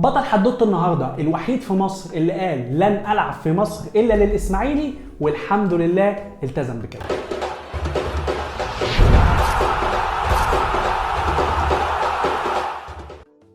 بطل حدوته النهارده الوحيد في مصر اللي قال لن العب في مصر الا للاسماعيلي، والحمد لله التزم بكده.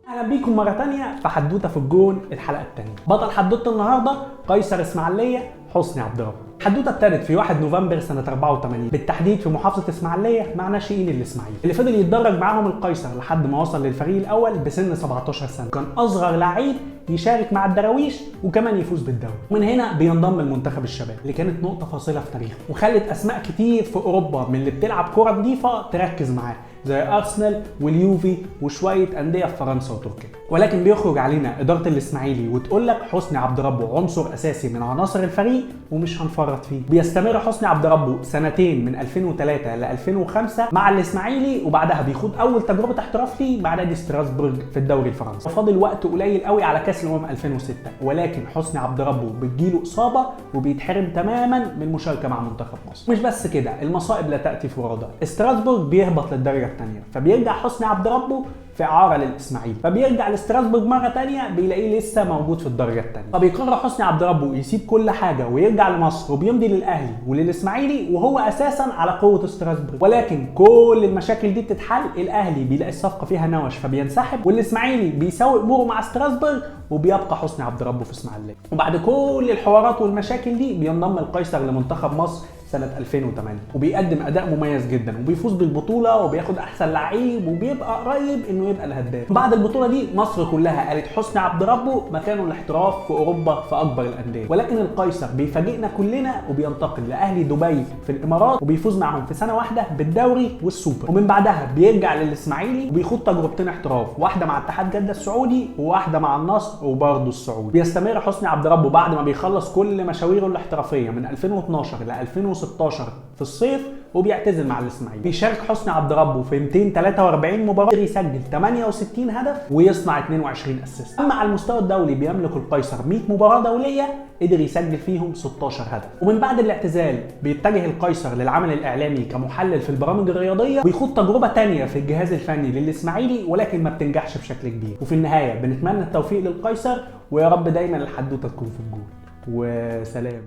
اهلا بيكم مره تانية في حدوته في الجون الحلقه الثانيه. بطل حدوته النهارده قيصر اسماعيليه حسني عبد ربه. الحدوته ابتدت في 1 نوفمبر سنه 84 بالتحديد في محافظه اسماعيليه مع ناشئين الاسماعيلي اللي فضل يتدرج معاهم القيصر لحد ما وصل للفريق الاول بسن 17 سنه. كان اصغر لعيب يشارك مع الدراويش وكمان يفوز بالدوري. ومن هنا بينضم لمنتخب الشباب اللي كانت نقطه فاصله في تاريخه وخلت اسماء كتير في اوروبا من اللي بتلعب كره نظيفه تركز معاه زي ارسنال واليوفي وشويه انديه في فرنسا وتركيا. ولكن بيخرج علينا اداره الاسماعيلي وتقول لك حسني عبد ربه عنصر اساسي من عناصر الفريق ومش هنفرط فيه. بيستمر حسني عبد ربه سنتين من 2003 ل 2005 مع الاسماعيلي، وبعدها بيخوض اول تجربه احتراف ليه مع نادي ستراسبورغ في الدوري الفرنسي. وفاضل وقت قليل قوي على كاس الامم 2006، ولكن حسني عبد ربه بتجيله اصابه وبيتحرم تماما من المشاركه مع منتخب مصر. مش بس كده، المصائب لا تاتي فرادى. ستراسبورغ بيهبط للدرجه الثانيه، فبيرجع حسني عبد ربه في اعاره للاسماعيلي، فبيرجع لستراسبورغ مره ثانيه بيلاقيه لسه موجود في الدرجه الثانيه. فبيقرر حسني عبد ربه يسيب كل حاجه ويرجع لمصر وبيمضي للاهلي وللاسماعيلي وهو اساسا على قوه ستراسبورغ. ولكن كل المشاكل دي بتتحل، الاهلي بيلاقي الصفقه فيها نوش فبينسحب، والاسماعيلي بيساوي اموره مع ستراسبورغ وبيبقى حسني عبد ربه في اسماعيليه. وبعد كل الحوارات والمشاكل دي بينضم القيصر لمنتخب مصر سنة 2008 وبيقدم أداء مميز جدا وبيفوز بالبطولة وبياخد أحسن لعيب وبيبقى قريب إنه يبقى الهداف. بعد البطولة دي مصر كلها قالت حسني عبد ربه مكانه الاحتراف في أوروبا في أكبر الأندية، ولكن القيصر بيفاجئنا كلنا وبينتقل لأهلي دبي في الإمارات وبيفوز معهم في سنة واحدة بالدوري والسوبر. ومن بعدها بيرجع للإسماعيلي وبيخوض تجربتين احتراف، واحدة مع اتحاد جدة السعودي وواحدة مع النصر وبرضه السعودي. بيستمر حسني عبد ربه بعد ما بيخلص كل مشاويره الاحترافية من 2012 ل 2016 في الصيف وبيعتزل مع الاسماعيلي. بيشارك حسني عبد ربه في 243 مباراه، يسجل 68 هدف ويصنع 22 اسيست. اما على المستوى الدولي بيملك القيصر 100 مباراه دوليه قدر يسجل فيهم 16 هدف. ومن بعد الاعتزال بيتجه القيصر للعمل الاعلامي كمحلل في البرامج الرياضيه ويخوض تجربه ثانيه في الجهاز الفني للاسماعيلي، ولكن ما بتنجحش بشكل كبير. وفي النهايه بنتمنى التوفيق للقيصر، ويا رب دايما الحدوته تكون في الجول. وسلام.